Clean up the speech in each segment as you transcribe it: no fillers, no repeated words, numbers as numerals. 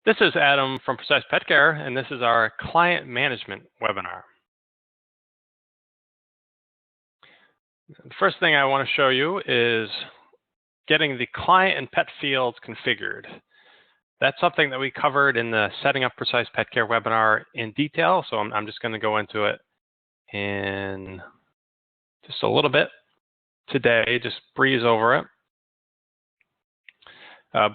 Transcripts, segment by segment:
This is Adam from Precise Pet Care, and this is our client management webinar. The first thing I want to show you is getting the client and pet fields configured. That's something that we covered in the Setting Up Precise Pet Care webinar in detail, so I'm just going to go into it in just a little bit today, just breeze over it.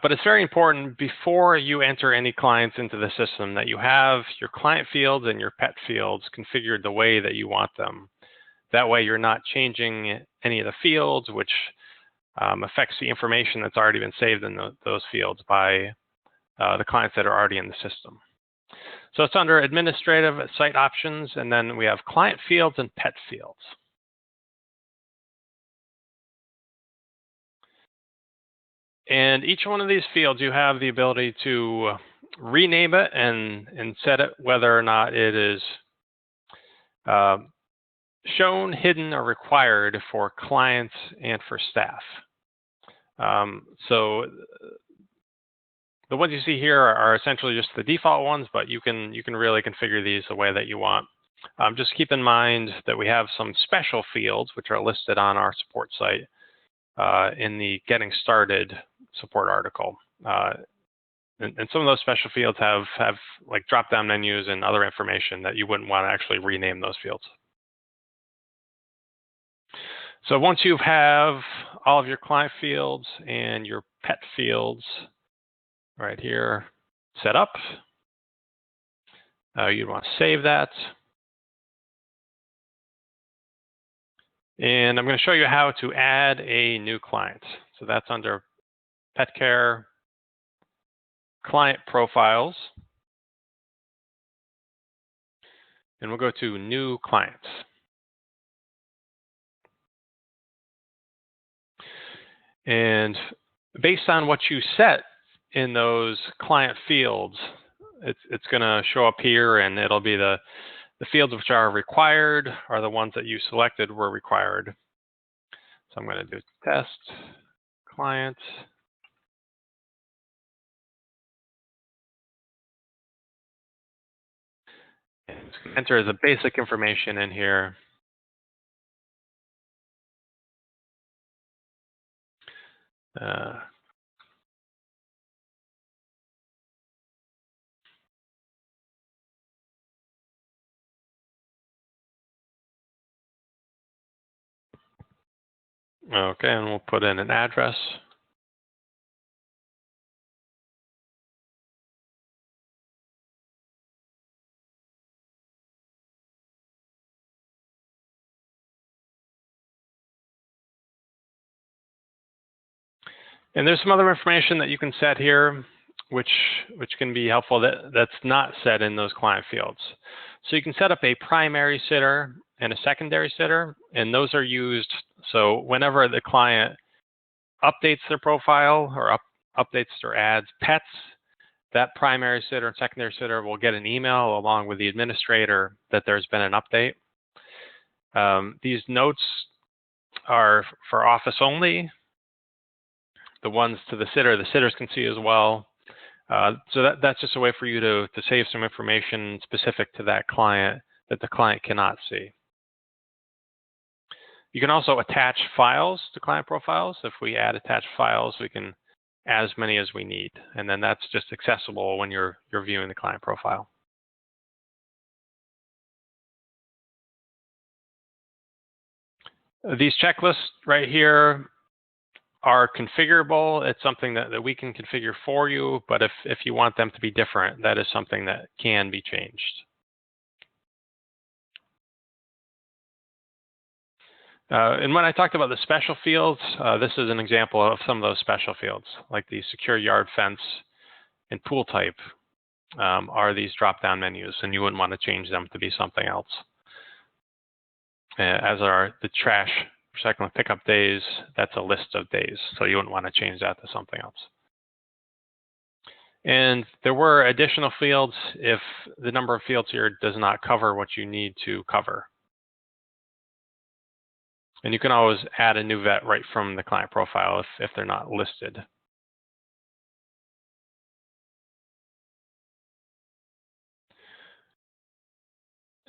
But it's very important before you enter any clients into the system that you have your client fields and your pet fields configured the way that you want them. That way you're not changing any of the fields, which affects the information that's already been saved in those fields by the clients that are already in the system. So it's under Administrative Site Options, and then we have Client Fields and Pet Fields. And each one of these fields, you have the ability to rename it and set it whether or not it is shown, hidden, or required for clients and for staff. So the ones you see here are essentially just the default ones, but you can really configure these the way that you want. Just keep in mind that we have some special fields which are listed on our support site in the Getting Started support article. And some of those special fields have like drop-down menus and other information that you wouldn't want to actually rename those fields. So once you have all of your client fields and your pet fields right here set up, you'd want to save that. And I'm going to show you how to add a new client. So that's under Pet Care, Client Profiles, and we'll go to New Clients. And based on what you set in those client fields, it's going to show up here, and it'll be the fields which are required are the ones that you selected were required. So I'm going to do test client. And enter the basic information in here. Okay, and we'll put in an address. And there's some other information that you can set here, which can be helpful that's not set in those client fields. So you can set up a primary sitter and a secondary sitter, and those are used. So whenever the client updates their profile or updates or adds pets, that primary sitter and secondary sitter will get an email along with the administrator that there's been an update. These notes are for office only. The ones to the sitters can see as well. So that's just a way for you to save some information specific to that client that the client cannot see. You can also attach files to client profiles. If we add attached files, we can add as many as we need. And then that's just accessible when you're viewing the client profile. These checklists right here are configurable. It's something that we can configure for you, but if you want them to be different, that is something that can be changed. And when I talked about the special fields, this is an example of some of those special fields, like the secure yard fence and pool type are these drop-down menus, and you wouldn't want to change them to be something else. As are the trash recycling pickup days, that's a list of days, so you wouldn't want to change that to something else. And there were additional fields if the number of fields here does not cover what you need to cover. And you can always add a new vet right from the client profile if they're not listed.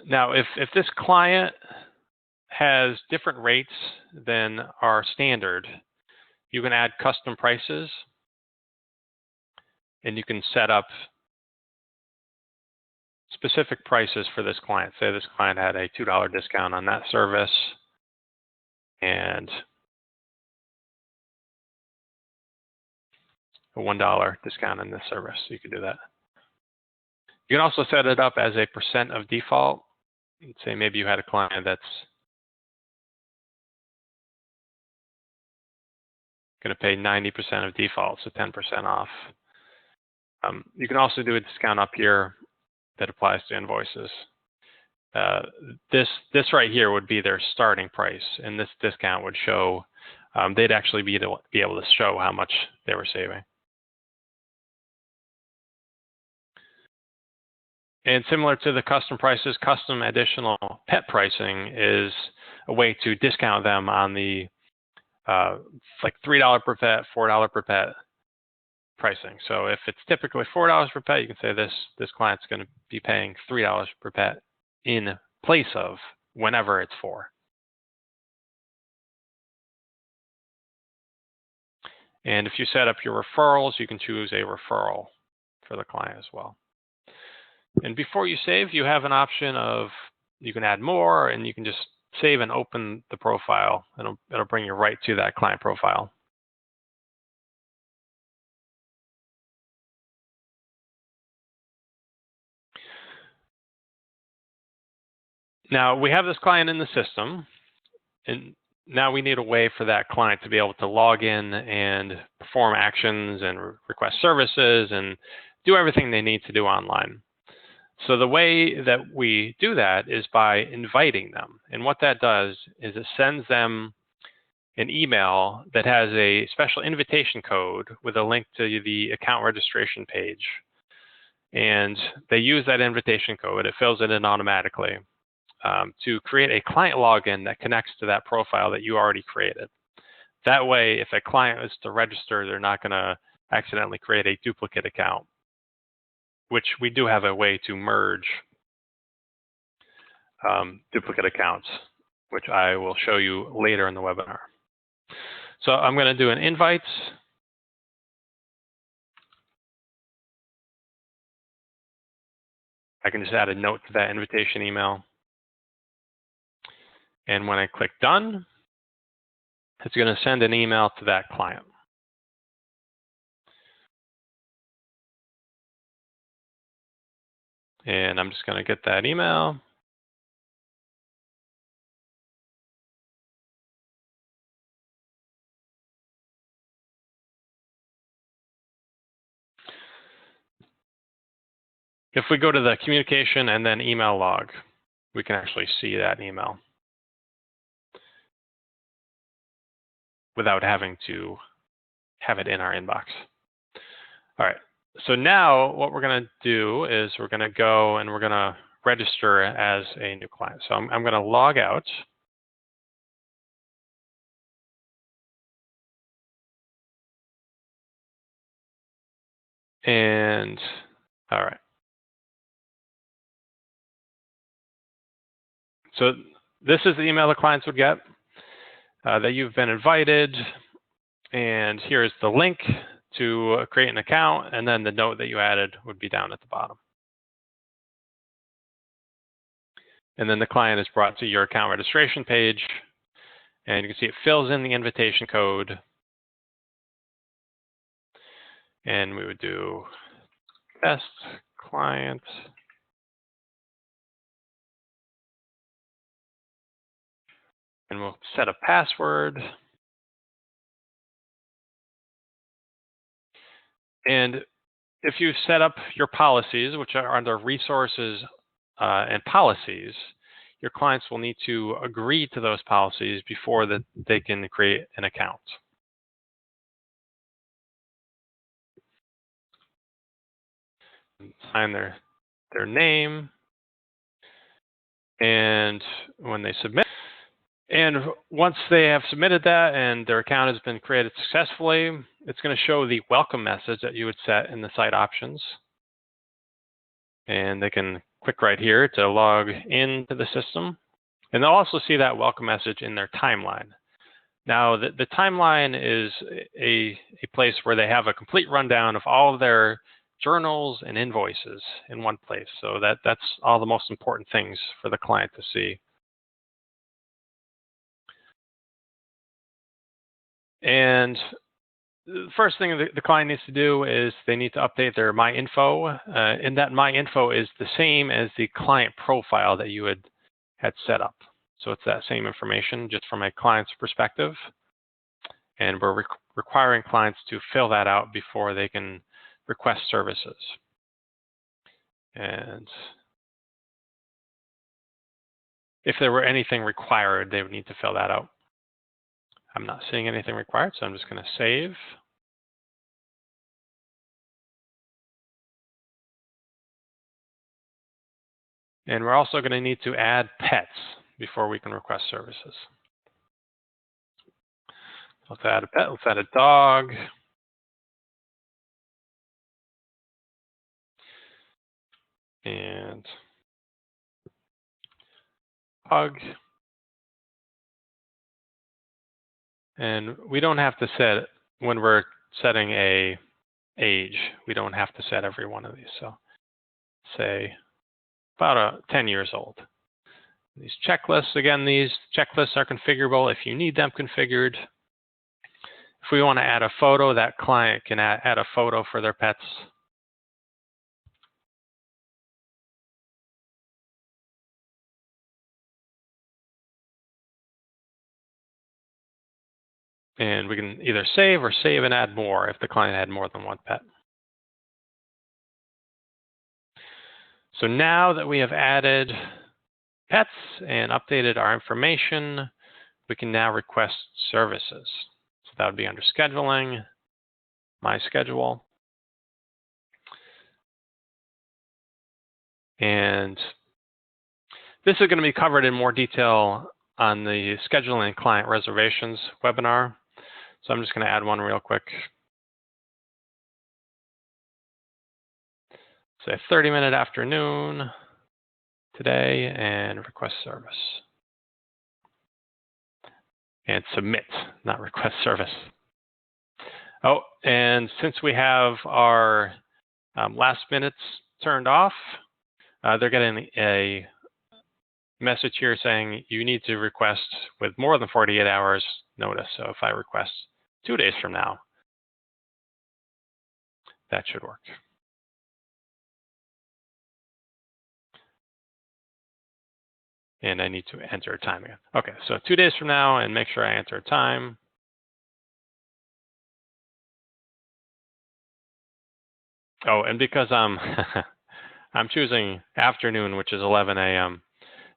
Now, if this client has different rates than our standard, you can add custom prices, and you can set up specific prices for this client. Say this client had a $2 discount on that service and a $1 discount on this service. You can do that. You can also set it up as a % of default. Say maybe you had a client that's going to pay 90% of default, so 10% off. You can also do a discount up here that applies to invoices. This right here would be their starting price, and this discount would show, they'd actually be able to show how much they were saving. And similar to the custom prices, custom additional pet pricing is a way to discount them on the like $3 per pet, $4 per pet pricing. So if it's typically $4 per pet, you can say this client's going to be paying $3 per pet in place of whenever it's for. And if you set up your referrals, you can choose a referral for the client as well. And before you save, you have an option of, you can add more, and you can just save and open the profile. It'll bring you right to that client profile. Now we have this client in the system, and now we need a way for that client to be able to log in and perform actions and request services and do everything they need to do online. So the way that we do that is by inviting them. And what that does is it sends them an email that has a special invitation code with a link to the account registration page. And they use that invitation code, it fills it in automatically, to create a client login that connects to that profile that you already created. That way, if a client is to register, they're not going to accidentally create a duplicate account, which we do have a way to merge duplicate accounts, which I will show you later in the webinar. So I'm going to do an invite. I can just add a note to that invitation email. And when I click done, it's going to send an email to that client. And I'm just going to get that email. If we go to the communication and then email log, we can actually see that email without having to have it in our inbox. All right, so now what we're going to do is we're going to go and we're going to register as a new client. So I'm going to log out. And all right. So this is the email the clients would get, that you've been invited. And here's the link to create an account. And then the note that you added would be down at the bottom. And then the client is brought to your account registration page. And you can see it fills in the invitation code. And we would do test client. And we'll set a password. And if you set up your policies, which are under resources and policies, your clients will need to agree to those policies before that they can create an account. Sign their name, and when they submit, and once they have submitted that and their account has been created successfully, it's going to show the welcome message that you would set in the site options. And they can click right here to log into the system. And they'll also see that welcome message in their timeline. Now, the timeline is a place where they have a complete rundown of all of their journals and invoices in one place. So that's all the most important things for the client to see. And the first thing the client needs to do is they need to update their MyInfo. And that MyInfo is the same as the client profile that you had set up. So it's that same information just from a client's perspective. And we're requiring clients to fill that out before they can request services. And if there were anything required, they would need to fill that out. I'm not seeing anything required, so I'm just going to save. And we're also going to need to add pets before we can request services. Let's add a pet. Let's add a dog. And pug. And we don't have to set, when we're setting a age, we don't have to set every one of these. So say about 10 years old. These checklists, again, these checklists are configurable if you need them configured. If we want to add a photo, that client can add a photo for their pets. And we can either save or save and add more if the client had more than one pet. So now that we have added pets and updated our information, we can now request services. So that would be under scheduling, my schedule. And this is going to be covered in more detail on the scheduling client reservations webinar. So I'm just going to add one real quick. Say 30-minute afternoon today and request service. And submit, not request service. Oh, and since we have our last minutes turned off, they're getting a message here saying you need to request with more than 48 hours notice. So if I request 2 days from now, that should work. And I need to enter a time again. Okay, so 2 days from now, and make sure I enter a time. Oh, and because I'm choosing afternoon, which is 11 a.m.,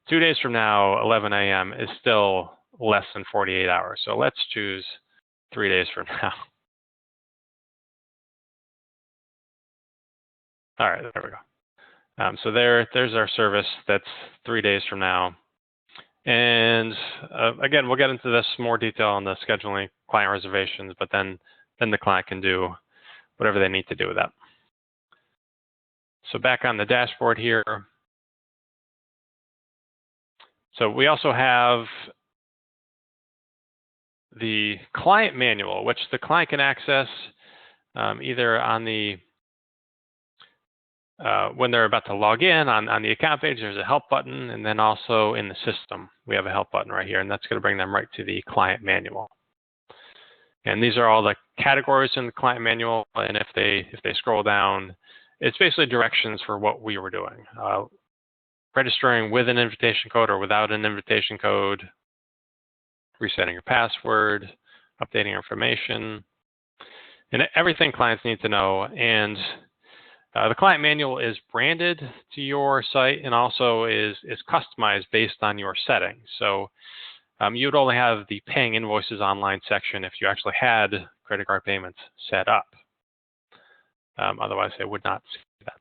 2 days from now, 11 a.m. is still less than 48 hours. So let's choose 3 days from now. All right, there we go. So there's our service. That's 3 days from now. And again, we'll get into this more detail on the scheduling client reservations, but then the client can do whatever they need to do with that. So back on the dashboard here. So we also have the client manual, which the client can access either on the when they're about to log in on the account page. There's a help button, and then also in the system we have a help button right here, and that's going to bring them right to the client manual. And these are all the categories in the client manual. And if they scroll down, it's basically directions for what we were doing. Registering with an invitation code or without an invitation code, resetting your password, updating information, and everything clients need to know. And the client manual is branded to your site and also is customized based on your settings. So you'd only have the paying invoices online section if you actually had credit card payments set up. Otherwise, they would not see that.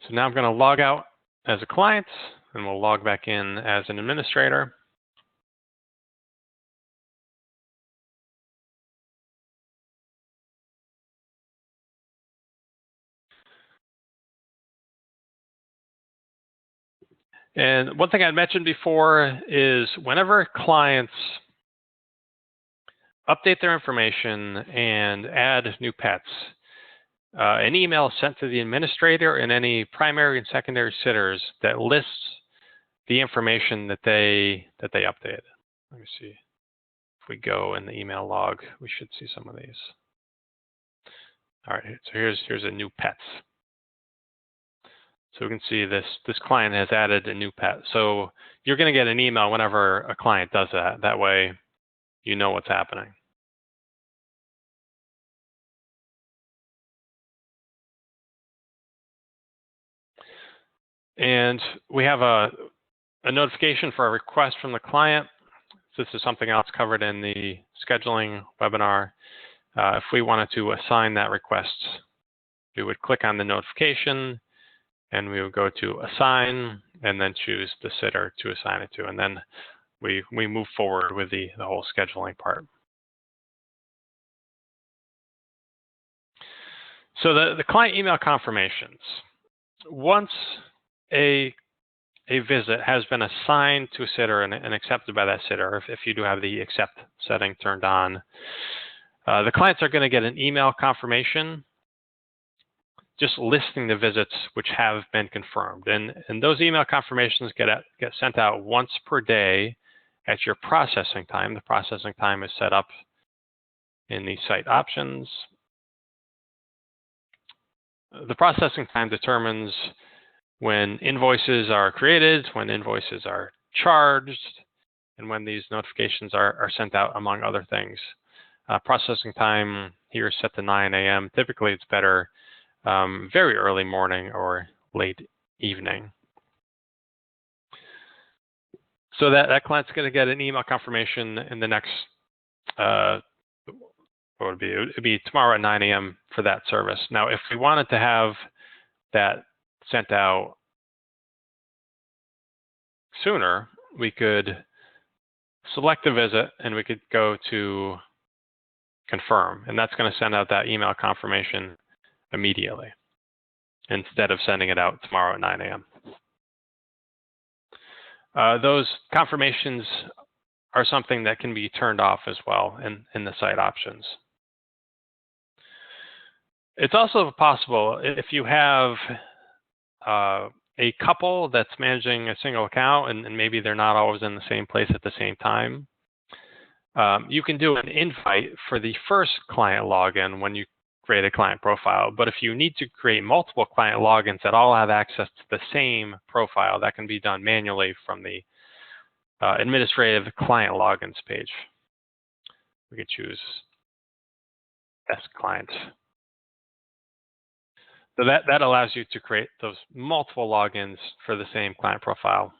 So now I'm going to log out as a client, and we'll log back in as an administrator. And one thing I mentioned before is whenever clients update their information and add new pets, an email is sent to the administrator and any primary and secondary sitters that lists the information that they updated. Let me see. If we go in the email log, we should see some of these. All right, so here's a new pets. So we can see this client has added a new pet. So you're going to get an email whenever a client does that. That way you know what's happening. And we have a notification for a request from the client. This is something else covered in the scheduling webinar. If we wanted to assign that request, we would click on the notification and we would go to assign and then choose the sitter to assign it to. And then we move forward with the whole scheduling part. So the client email confirmations. Once a visit has been assigned to a sitter and accepted by that sitter, if you do have the accept setting turned on, the clients are going to get an email confirmation just listing the visits which have been confirmed. And those email confirmations get sent out once per day at your processing time. The processing time is set up in the site options. The processing time determines when invoices are created, when invoices are charged, and when these notifications are sent out, among other things. Processing time here is set to 9 a.m. Typically, it's better very early morning or late evening. So that client's going to get an email confirmation in the next, what would it be? It would be tomorrow at 9 a.m. for that service. Now, if we wanted to have that sent out sooner, we could select a visit and we could go to confirm, and that's going to send out that email confirmation immediately instead of sending it out tomorrow at 9 a.m. Those confirmations are something that can be turned off as well in the site options. It's also possible if you have a couple that's managing a single account and maybe they're not always in the same place at the same time, you can do an invite for the first client login when you create a client profile. But if you need to create multiple client logins that all have access to the same profile, that can be done manually from the administrative client logins page. We could choose Desk Client. So that allows you to create those multiple logins for the same client profile.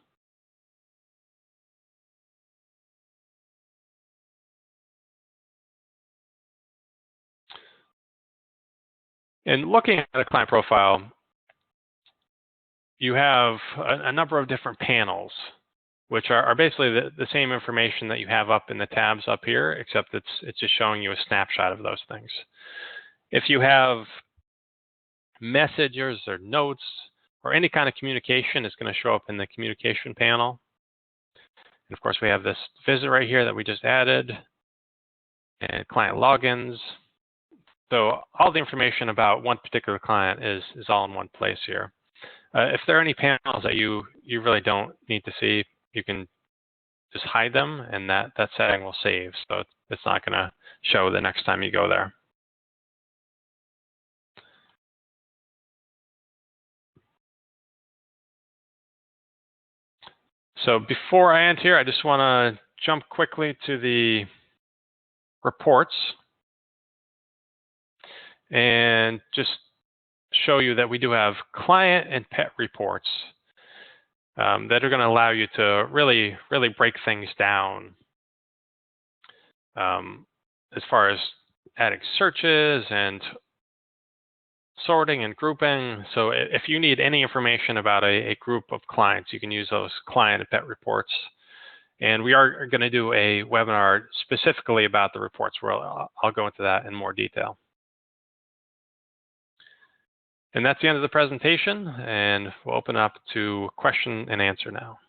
And looking at a client profile, you have a number of different panels, which are basically the same information that you have up in the tabs up here, except it's just showing you a snapshot of those things. If you have messages or notes or any kind of communication, it's going to show up in the communication panel. And of course, we have this visit right here that we just added and client logins. So all the information about one particular client is all in one place here. If there are any panels that you really don't need to see, you can just hide them, and that setting will save. So it's not going to show the next time you go there. So before I end here, I just want to jump quickly to the reports and just show you that we do have client and pet reports that are going to allow you to really break things down as far as adding searches and sorting and grouping. So if you need any information about a group of clients, you can use those client and pet reports. And we are going to do a webinar specifically about the reports where I'll go into that in more detail. And that's the end of the presentation, and we'll open up to question and answer now.